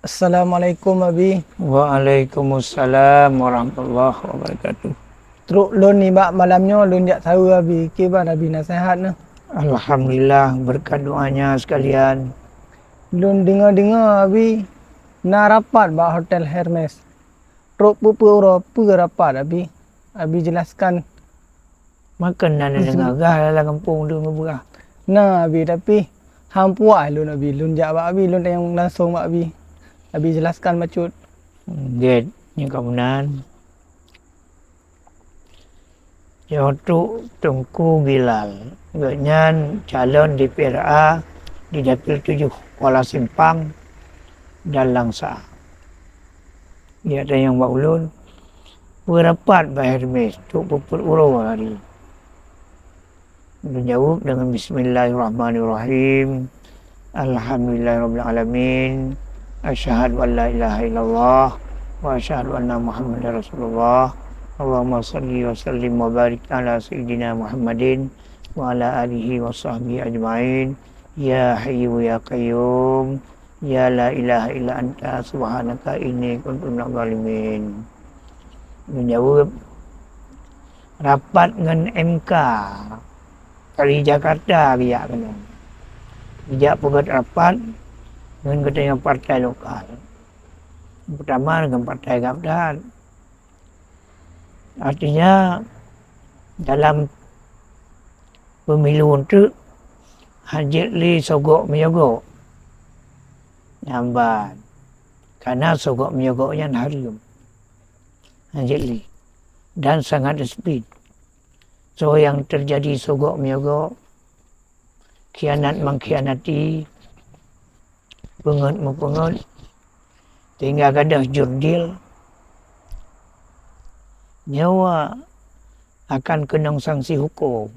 Assalamualaikum Abi. Waalaikumsalam warahmatullahi wabarakatuh. Teruk lun ni bak malamnya lun jak tahu Abi. Kiban Abi nasihat ni. Alhamdulillah berkat doanya sekalian. Lun dengar-dengar Abi nak rapat bak Hotel Hermes. Teruk pura rapat Abi. Abi jelaskan. Makan dan dengar dalam kampung tu berah. Nah Abi tapi hang puas lun Abi. Lun jak bak Abi lun yang langsung bak Abi. Abi jelaskan macut. Get ni kamunan. Yotu Tungku Bilal. Genyan calon DPRA di Dapil 7 Kuala Simpang dan Langsa. Dia ada yang buat ulun. Berapat Pak Hermes untuk berperurau hari. Menjawab dengan Bismillahirrahmanirrahim. Alhamdulillahirrahmanirrahim. Asyhadu an la ilaha illallah wa asyhadu anna Muhammadar Rasulullah. Allahumma salli wa sallim wa barik ala sayyidina Muhammadin wa ala alihi wa sahbihi ajma'in. Ya hayyu ya qayyum. Ya la ilaha illa anta subhanaka inni kuntu minadh dhalimin. Menjawab rapat dengan MK dari Jakarta dia kena. Bijak pegat rapat dengan ketua partai lokal. Pertama dengan partai Gabdan. Artinya dalam pemilu itu Haji Li sogok menyogok. Nambat. Karena sogok menyogoknya harum. Haji Li. Dan sangat speed. So yang terjadi sogok menyogok, khianat mengkhianati, pengut mempengut, tinggal gadah jurdil, nyawa akan kena sanksi hukum.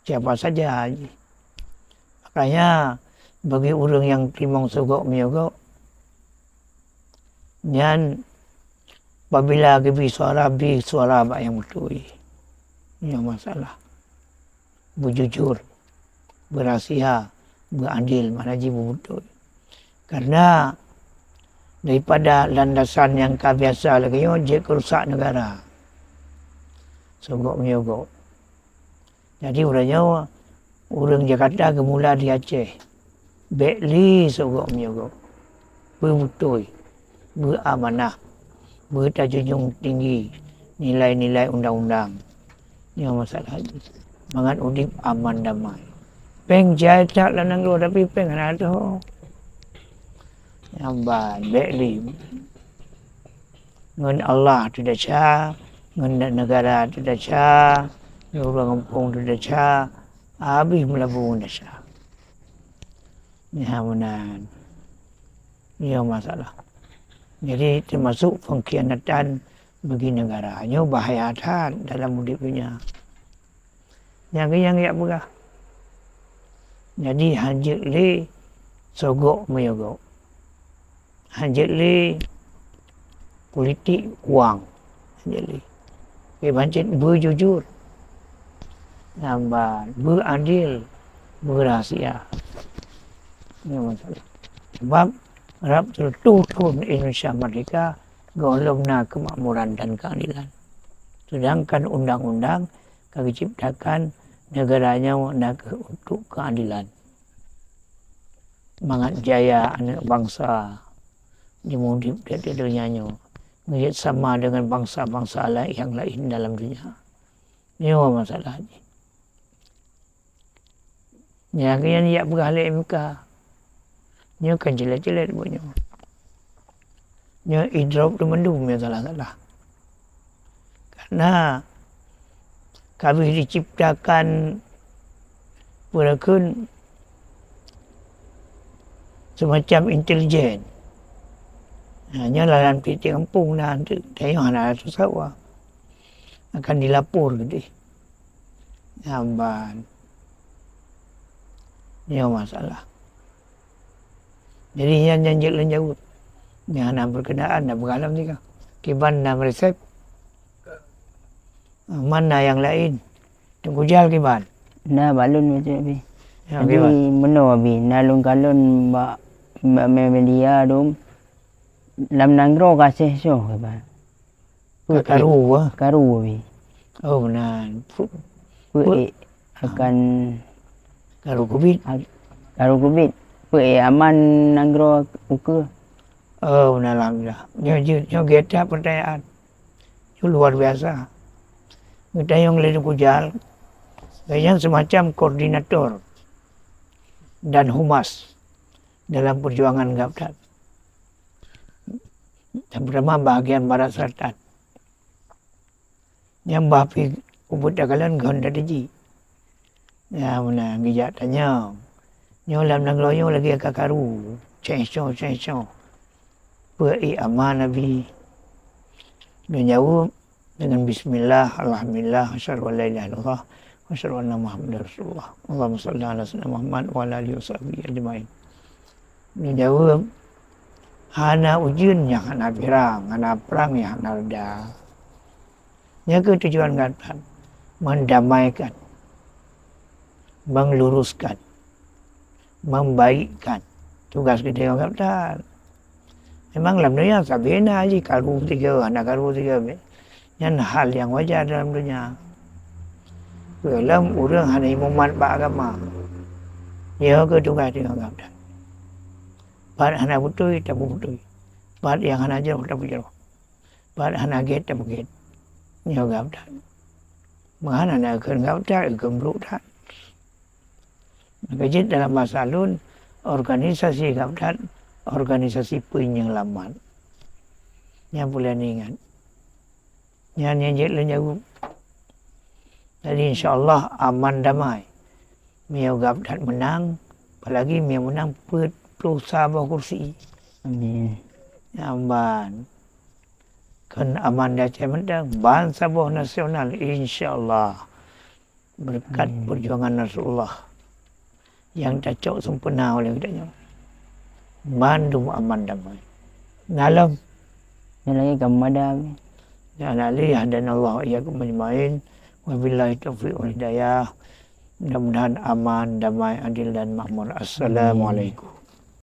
Siapa saja. Makanya bagi orang yang terima sogok menyogok, dan apabila suara yang betul. Ini masalah. Berjujur, berahsia, beradil, manaji betul. Karena daripada landasan yang biasa lagi, dia kerusak negara. Sogok menyogok. Jadi orangnya, orang Jakarta gemula di Aceh. Bekli sogok menyogok. Betul, beramanah, bertajunjung tinggi, nilai-nilai undang-undang. Ini masalah lagi. Mangat udip aman damai. Peng jajak lanang lu tapi peng ada. Namban bekli. Ngan Allah tidak sah, ngan negara tidak sah, orang kampung tidak sah, habis melabung tidak sah. Ini hamunan. Ini masalah. Jadi termasuk pengkhianatan bagi negaranya bahaya dalam hidupnya. Yang berah. Jadi Haji Li sogok menyogok. Haji Li politik wang. Haji Li. Bancit berjujur. Nampak beradil, berahsia. Ini masalah. Sebab Arab tertutup Indonesia merdeka golongna kemakmuran dan keadilan. Sedangkan undang-undang kami ciptakan negaranya untuk keadilan. Mangat jaya anak bangsa dimudip dari dunianya. Menjadi sama dengan bangsa-bangsa yang lain dalam dunia. Ini masalah ini. Yang ia berhalai MK. Ini kan jelek-jelek punya. Nya idrop tu mendung ya salah-salah. Karena kami diciptakan berakun semacam intelijen. Hanya dalam titik kampung nanti tengok anak tu sawah akan dilapor ke dia. Namban. Ini masalah. Jadi yang janji jauh. Yang nak berkenaan nak bergalam ni kan. Kiban nak resep. Mana yang lain? Tunggu jal kiban. Nah balun macam ni. Ya, Jadi menor abi nalung kalun mbak media dum Lam Nangro kasih so ke ba. Kakaru ah. Karu abi. Oh benar. Akan Karu kubit. karu kubit. Aman Nangro uke. Oh benar alhamdulillah. Nyo geta pertanyaan. Itu luar biasa. Kita yang lain kujal. Yang semacam koordinator dan humas dalam perjuangan Gaptat. Yang pertama bahagian barat selatan. Yang bahapi ubud dakalan gonda deji. Ya mana gijak tanya. Nyo lam nang loyo lagi kakaru. Cengso. Pei aman nabi. Dia jawab dengan bismillah, alhamdulillah, asyhadu an la ilaha illallah, wa asyhadu anna muhammadar rasulullah. Allahumma shalli ala sayyidina Muhammad wa ala alihi washabihi ajmain. Dia jawab hana ujun yang hana perang yang hana reda. Yang ketujuan Gaptat mendamaikan, meluruskan, membaikkan. Tugas kita yang Gaptat. Memang dalam dunia sabena aja karu tiga, anak karu tiga. Yang hal yang wajar dalam dunia. Dalam orang hanya imumat beragama. Ya ke tugas dia Gaptat. Pada hana betul tak betul. Pada yang hana jauh tak jauh. Pada hana get tak get. Ya Gaptat. Mana nak kena Gaptat gembruk tak. Kejit dalam masa lalu organisasi Gaptat. Organisasi penyelamat. Yang boleh ingat. Yang jelas jauh. Jadi insyaAllah aman damai. Miau Gaptat menang. Apalagi miau menang sabah kursi. Amin. Aman. Kan aman dah cai menang. Ban sabah nasional insyaAllah. Berkat perjuangan Rasulullah. Yang cocok sempurna oleh kita. Bandung aman damai. Nalam. Yang lagi kamada. Dan alih dan Allah iyakum ajmain. Wabillahi taufiq wal hidayah. Mudah-mudahan aman, damai, adil dan makmur. Assalamualaikum.